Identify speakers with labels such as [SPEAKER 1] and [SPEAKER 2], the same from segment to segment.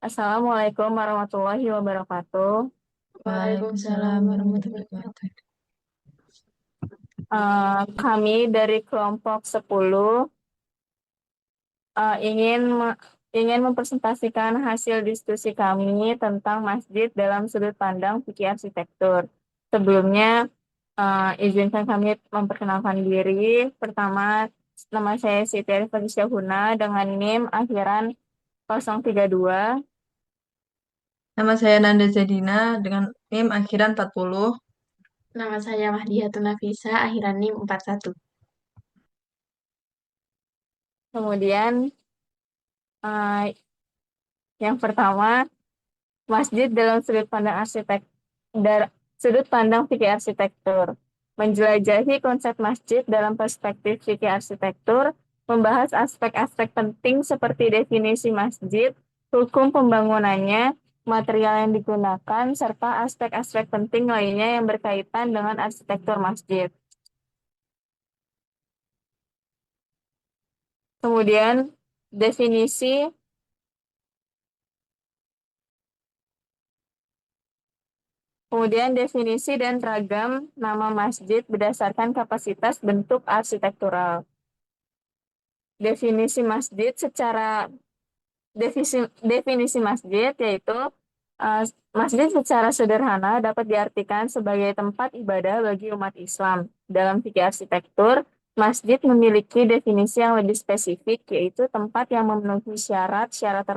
[SPEAKER 1] Assalamualaikum warahmatullahi wabarakatuh.
[SPEAKER 2] Waalaikumsalam warahmatullahi wabarakatuh.
[SPEAKER 1] Kami dari kelompok 10 eh, ingin me- ingin mempresentasikan hasil diskusi kami tentang masjid dalam sudut pandang fikih arsitektur. Sebelumnya, izinkan kami memperkenalkan diri. Pertama, nama saya Siti Arifah Syahuna dengan NIM akhiran 032.
[SPEAKER 2] Nama saya Nanda Zadina dengan NIM akhiran 40.
[SPEAKER 3] Nama saya Mahdiatun Nafisa, akhiran NIM 41.
[SPEAKER 1] Kemudian, eh, yang pertama, masjid dalam sudut pandang fikih arsitektur. Menjelajahi konsep masjid dalam perspektif fikih arsitektur, membahas aspek-aspek penting seperti definisi masjid, hukum pembangunannya, material yang digunakan, serta aspek-aspek penting lainnya yang berkaitan dengan arsitektur masjid. Kemudian, definisi Kemudian definisi dan ragam nama masjid berdasarkan kapasitas bentuk arsitektural. Definisi masjid secara definisi masjid yaitu masjid secara sederhana dapat diartikan sebagai tempat ibadah bagi umat Islam. Dalam fikih arsitektur, masjid memiliki definisi yang lebih spesifik yaitu tempat yang memenuhi syarat-syarat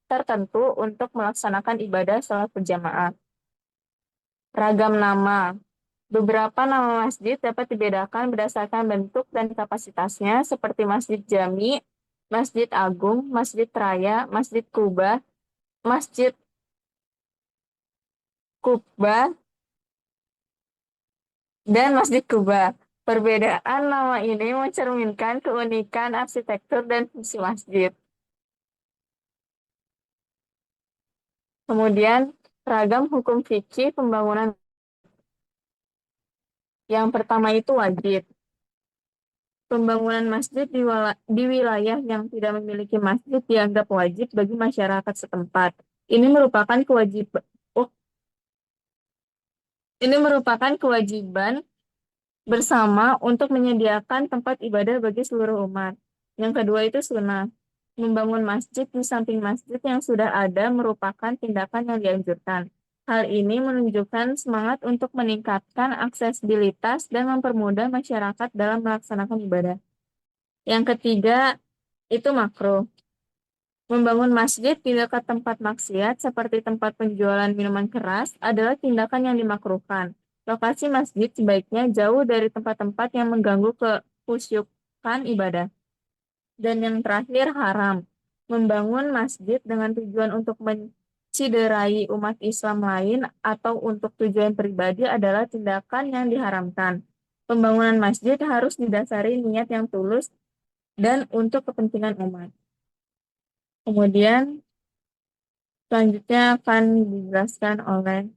[SPEAKER 1] tertentu untuk melaksanakan ibadah salat berjamaah. Ragam nama. Beberapa nama masjid dapat dibedakan berdasarkan bentuk dan kapasitasnya seperti Masjid Jami, Masjid Agung, Masjid Raya, Masjid Kuba, Masjid Kubah, dan Masjid Kuba. Perbedaan nama ini mencerminkan keunikan arsitektur dan fungsi masjid. Kemudian, ragam hukum fikih pembangunan. Yang pertama itu wajib. Pembangunan masjid di wilayah yang tidak memiliki masjid dianggap wajib bagi masyarakat setempat. Ini merupakan kewajiban. Oh, ini merupakan kewajiban bersama untuk menyediakan tempat ibadah bagi seluruh umat. Yang kedua itu sunnah. Membangun masjid di samping masjid yang sudah ada merupakan tindakan yang dianjurkan. Hal ini menunjukkan semangat untuk meningkatkan aksesibilitas dan mempermudah masyarakat dalam melaksanakan ibadah. Yang ketiga itu makro. Membangun masjid di dekat tempat maksiat seperti tempat penjualan minuman keras adalah tindakan yang dimakruhkan. Lokasi masjid sebaiknya jauh dari tempat-tempat yang mengganggu kekhusyukan ibadah. Dan yang terakhir haram. Membangun masjid dengan tujuan untuk menciderai umat Islam lain atau untuk tujuan pribadi adalah tindakan yang diharamkan. Pembangunan masjid harus didasari niat yang tulus dan untuk kepentingan umat. Kemudian selanjutnya akan dijelaskan oleh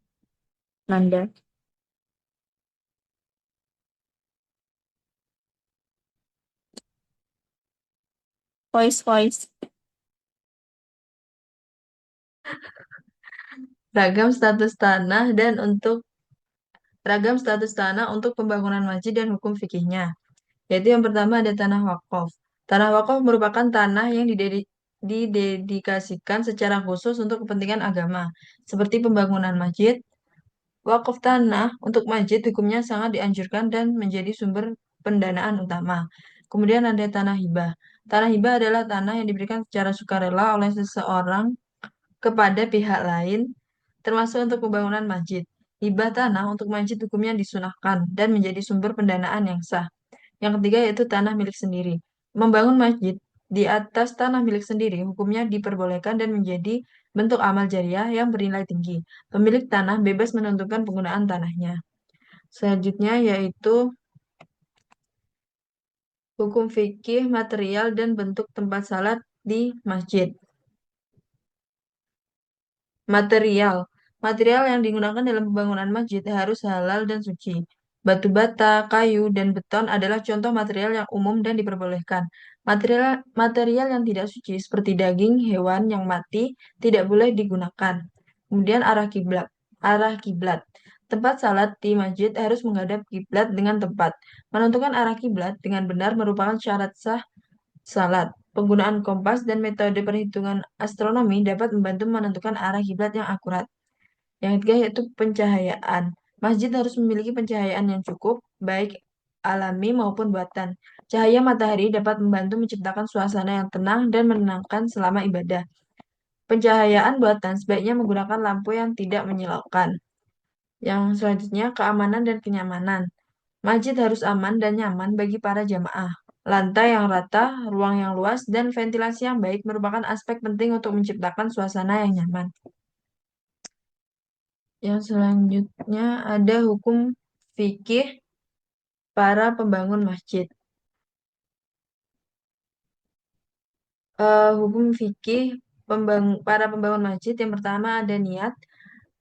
[SPEAKER 1] Nanda. Voice.
[SPEAKER 2] Ragam status tanah dan untuk ragam status tanah untuk pembangunan masjid dan hukum fikihnya. Yaitu yang pertama ada tanah wakaf. Tanah wakaf merupakan tanah yang didedikasikan secara khusus untuk kepentingan agama, seperti pembangunan masjid. Wakaf tanah untuk masjid hukumnya sangat dianjurkan dan menjadi sumber pendanaan utama. Kemudian ada tanah hibah. Tanah hibah adalah tanah yang diberikan secara sukarela oleh seseorang kepada pihak lain, termasuk untuk pembangunan masjid. Hibah tanah untuk masjid hukumnya disunahkan dan menjadi sumber pendanaan yang sah. Yang ketiga yaitu tanah milik sendiri. Membangun masjid di atas tanah milik sendiri hukumnya diperbolehkan dan menjadi bentuk amal jariah yang bernilai tinggi. Pemilik tanah bebas menentukan penggunaan tanahnya. Selanjutnya yaitu hukum fikih, material, dan bentuk tempat salat di masjid. Material. Material yang digunakan dalam pembangunan masjid harus halal dan suci. Batu bata, kayu, dan beton adalah contoh material yang umum dan diperbolehkan. Material yang tidak suci seperti daging hewan yang mati tidak boleh digunakan. Kemudian arah kiblat. Arah kiblat. Tempat salat di masjid harus menghadap kiblat dengan tepat. Menentukan arah kiblat dengan benar merupakan syarat sah salat. Penggunaan kompas dan metode perhitungan astronomi dapat membantu menentukan arah kiblat yang akurat. Yang ketiga yaitu pencahayaan. Masjid harus memiliki pencahayaan yang cukup, baik alami maupun buatan. Cahaya matahari dapat membantu menciptakan suasana yang tenang dan menenangkan selama ibadah. Pencahayaan buatan sebaiknya menggunakan lampu yang tidak menyilaukan. Yang selanjutnya, keamanan dan kenyamanan. Masjid harus aman dan nyaman bagi para jamaah. Lantai yang rata, ruang yang luas, dan ventilasi yang baik merupakan aspek penting untuk menciptakan suasana yang nyaman. Yang selanjutnya ada hukum fikih para pembangun masjid. Hukum fikih para pembangun masjid yang pertama ada niat.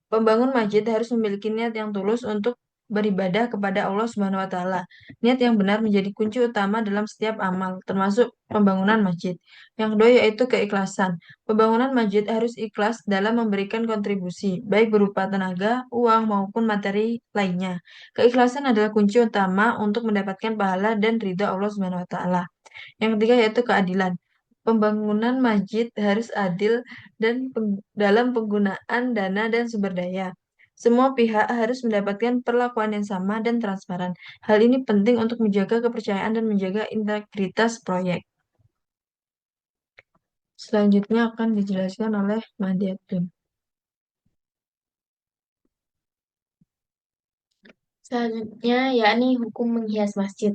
[SPEAKER 2] Pembangun masjid harus memiliki niat yang tulus untuk beribadah kepada Allah Subhanahu wa taala. Niat yang benar menjadi kunci utama dalam setiap amal, termasuk pembangunan masjid. Yang kedua yaitu keikhlasan. Pembangunan masjid harus ikhlas dalam memberikan kontribusi, baik berupa tenaga, uang maupun materi lainnya. Keikhlasan adalah kunci utama untuk mendapatkan pahala dan ridha Allah Subhanahu wa taala. Yang ketiga yaitu keadilan. Pembangunan masjid harus adil dan dalam penggunaan dana dan sumber daya. Semua pihak harus mendapatkan perlakuan yang sama dan transparan. Hal ini penting untuk menjaga kepercayaan dan menjaga integritas proyek. Selanjutnya akan dijelaskan oleh Madiatun.
[SPEAKER 3] Selanjutnya, yakni hukum menghias masjid.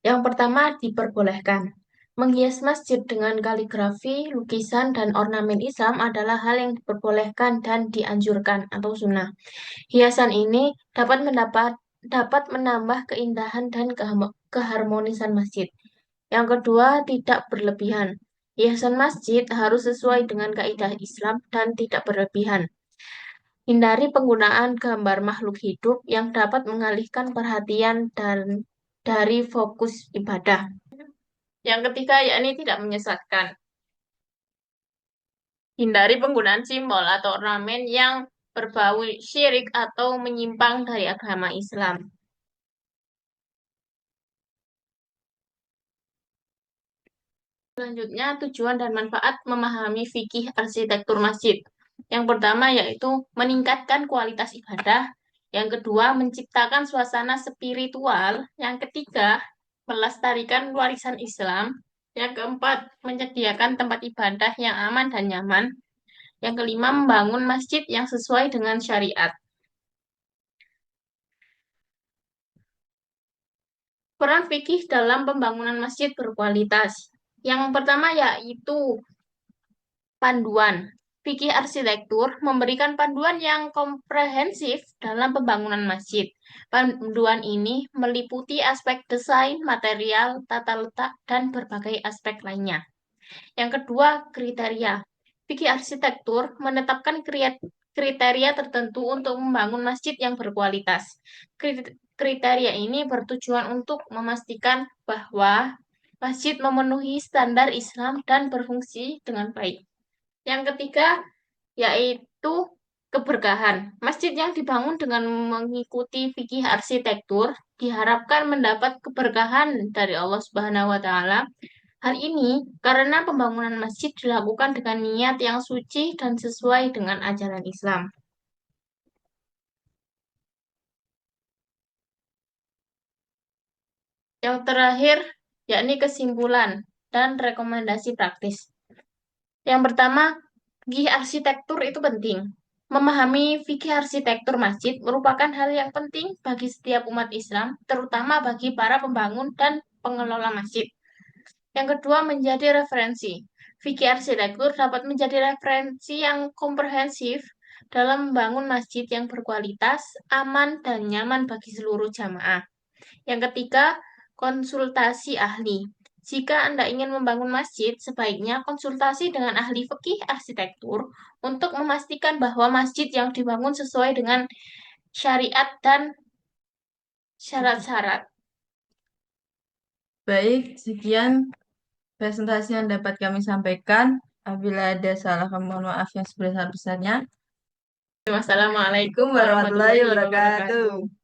[SPEAKER 3] Yang pertama, diperbolehkan. Menghias masjid dengan kaligrafi, lukisan, dan ornamen Islam adalah hal yang diperbolehkan dan dianjurkan atau sunnah. Hiasan ini dapat menambah keindahan dan keharmonisan masjid. Yang kedua, tidak berlebihan. Hiasan masjid harus sesuai dengan kaidah Islam dan tidak berlebihan. Hindari penggunaan gambar makhluk hidup yang dapat mengalihkan perhatian dari fokus ibadah. Yang ketiga, yakni tidak menyesatkan. Hindari penggunaan simbol atau ornamen yang berbau syirik atau menyimpang dari agama Islam. Selanjutnya, tujuan dan manfaat memahami fikih arsitektur masjid. Yang pertama yaitu meningkatkan kualitas ibadah. Yang kedua, menciptakan suasana spiritual. Yang ketiga, melestarikan warisan Islam. Yang keempat, menyediakan tempat ibadah yang aman dan nyaman. Yang kelima, membangun masjid yang sesuai dengan syariat. Peran fikih dalam pembangunan masjid berkualitas. Yang pertama yaitu panduan. Fikih arsitektur memberikan panduan yang komprehensif dalam pembangunan masjid. Panduan ini meliputi aspek desain, material, tata letak, dan berbagai aspek lainnya. Yang kedua, kriteria. Fikih arsitektur menetapkan kriteria tertentu untuk membangun masjid yang berkualitas. Kriteria ini bertujuan untuk memastikan bahwa masjid memenuhi standar Islam dan berfungsi dengan baik. Yang ketiga, yaitu keberkahan. Masjid yang dibangun dengan mengikuti fikih arsitektur diharapkan mendapat keberkahan dari Allah Subhanahu wa taala. Hal ini karena pembangunan masjid dilakukan dengan niat yang suci dan sesuai dengan ajaran Islam. Yang terakhir, yakni kesimpulan dan rekomendasi praktis. Yang pertama, fikih arsitektur itu penting. Memahami fikih arsitektur masjid merupakan hal yang penting bagi setiap umat Islam, terutama bagi para pembangun dan pengelola masjid. Yang kedua, menjadi referensi. Fikih arsitektur dapat menjadi referensi yang komprehensif dalam membangun masjid yang berkualitas, aman, dan nyaman bagi seluruh jamaah. Yang ketiga, konsultasi ahli. Jika Anda ingin membangun masjid, sebaiknya konsultasi dengan ahli fikih arsitektur untuk memastikan bahwa masjid yang dibangun sesuai dengan syariat dan syarat-syarat.
[SPEAKER 2] Baik, sekian presentasi yang dapat kami sampaikan. Apabila ada salah, kami mohon maaf yang sebesar-besarnya.
[SPEAKER 3] Wassalamualaikum
[SPEAKER 2] Assalamualaikum warahmatullahi
[SPEAKER 3] warahmatullahi
[SPEAKER 2] wabarakatuh.
[SPEAKER 3] wabarakatuh.